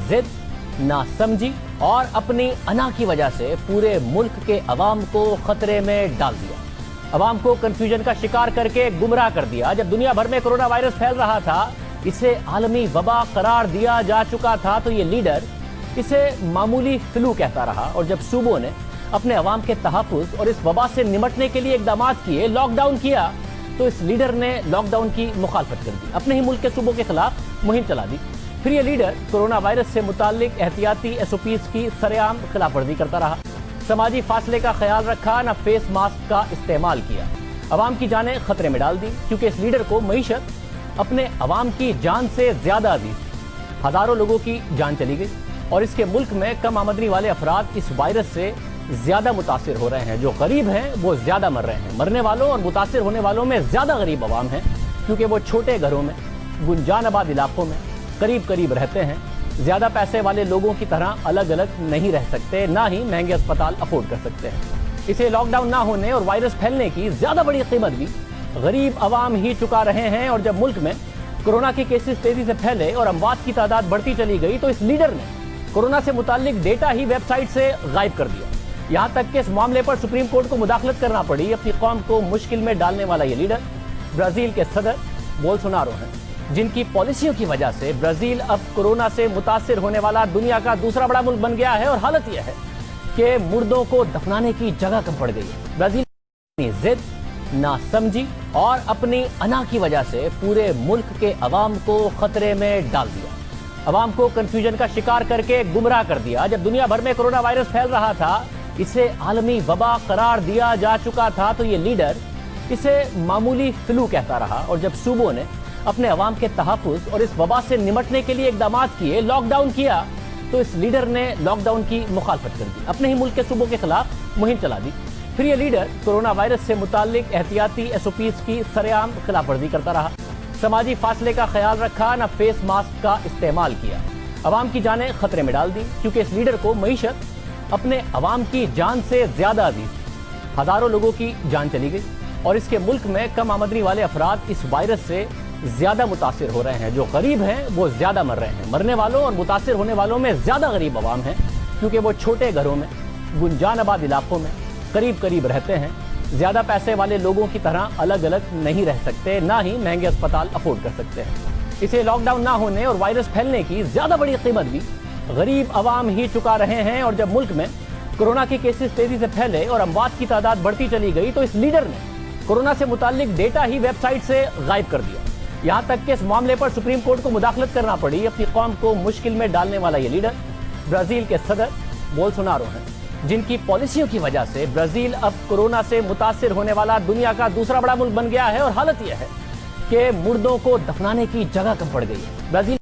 जिद, नासमझी और अपनी अना की वजह से पूरे मुल्क के अवाम को खतरे में डाल दिया। अवाम को कंफ्यूजन का शिकार करके गुमराह कर दिया। जब दुनिया भर में कोरोना वायरस फैल रहा था, इसे आलमी वबा करार दिया जा चुका था, तो ये लीडर इसे मामूली फ्लू कहता रहा। और जब सूबों ने अपने अवाम के तहफ़्फ़ुज़ और इस वबा से निमटने के लिए इक़दामात किए, लॉकडाउन किया, तो इस लीडर ने लॉकडाउन की मुखालफत कर दी, अपने ही मुल्क के सूबों के खिलाफ मुहिम चला दी। फिर ये लीडर कोरोना वायरस से मुताल्लिक एहतियाती SOPs की सरेआम खिलाफवर्जी करता रहा। समाजी फासले का ख्याल रखा, न फेस मास्क का इस्तेमाल किया। अवाम की जानें खतरे में डाल दी, क्योंकि इस लीडर को मईशत अपने अवाम की जान से ज्यादा अजीज थी। हजारों लोगों की जान चली गई और इसके मुल्क में कम आमदनी वाले अफराद इस वायरस से ज्यादा मुतासिर हो रहे हैं। जो गरीब हैं वो ज्यादा मर रहे हैं। मरने वालों और मुतासिर होने वालों में ज्यादा गरीब अवाम है, क्योंकि वो छोटे घरों में, गुंजान आबाद इलाकों में करीब करीब रहते हैं। ज्यादा पैसे वाले लोगों की तरह अलग अलग नहीं रह सकते, ना ही महंगे अस्पताल अफोर्ड कर सकते हैं। इसे लॉकडाउन ना होने और वायरस फैलने की ज्यादा बड़ी कीमत भी गरीब अवाम ही चुका रहे हैं। और जब मुल्क में कोरोना के केसेस तेजी से फैले और अमवात की तादाद बढ़ती चली गई, तो इस लीडर ने कोरोना से मुताल्लिक डेटा ही वेबसाइट से गायब कर दिया। यहाँ तक कि इस मामले पर सुप्रीम कोर्ट को मुदाखलत करना पड़ी। अपनी कौम को मुश्किल में डालने वाला ये लीडर ब्राजील के सदर बोल्सोनारो हैं, जिनकी पॉलिसियों की वजह से ब्राजील अब कोरोना से मुतासिर होने वाला दुनिया का दूसरा बड़ा मुल्क बन गया है। और हालत यह है कि मुर्दों को दफनाने की जगह कम पड़ गई है। ब्राजील अपनी जिद, नासमझी और अपनी अना की वजह से पूरे मुल्क के अवाम को खतरे में डाल दिया। अवाम को कंफ्यूजन का शिकार करके गुमराह कर दिया। जब दुनिया भर में कोरोना वायरस फैल रहा था, इसे आलमी वबा करार दिया जा चुका था, तो ये लीडर इसे मामूली फ्लू कहता रहा। और जब सूबों ने अपने अवाम के तहफ़्फ़ुज़ और इस वबा से निमटने के लिए इक़दामात किए, लॉकडाउन किया, तो इस लीडर ने लॉकडाउन की मुखालफत कर दी, अपने ही मुल्क के सूबों के खिलाफ मुहिम चला दी। फिर ये लीडर कोरोना वायरस से मुताल्लिक एहतियाती SOPs की सरेआम खिलाफवर्जी करता रहा। समाजी फासले का ख्याल रखा, न फेस मास्क का इस्तेमाल किया। अवाम की जानें खतरे में डाल दी, क्योंकि इस लीडर को मईशत अपने अवाम की जान से ज्यादा अजीज थी। हजारों लोगों की जान चली गई और इसके मुल्क में कम आमदनी वाले अफराद इस वायरस से ज्यादा मुतासिर हो रहे हैं। जो गरीब हैं वो ज्यादा मर रहे हैं। मरने वालों और मुतासिर होने वालों में ज्यादा गरीब अवाम है, क्योंकि वो छोटे घरों में, गुंजान आबाद इलाकों में करीब करीब रहते हैं। ज्यादा पैसे वाले लोगों की तरह अलग अलग नहीं रह सकते, ना ही महंगे अस्पताल अफोर्ड कर सकते हैं। इसे लॉकडाउन ना होने और वायरस फैलने की ज्यादा बड़ी कीमत भी गरीब अवाम ही चुका रहे हैं। और जब मुल्क में कोरोना के केसेस तेजी से फैले और अमवात की तादाद बढ़ती चली गई, तो इस लीडर ने कोरोना से मुताल्लिक डेटा ही वेबसाइट से गायब कर दिया। यहाँ तक कि इस मामले पर सुप्रीम कोर्ट को मुदाखलत करना पड़ी। अपनी कौम को मुश्किल में डालने वाला ये लीडर ब्राजील के सदर बोल्सोनारो हैं, जिनकी पॉलिसियों की वजह से ब्राजील अब कोरोना से मुतासिर होने वाला दुनिया का दूसरा बड़ा मुल्क बन गया है। और हालत यह है कि मुर्दों को दफनाने की जगह कम पड़ गई है। ब्राजील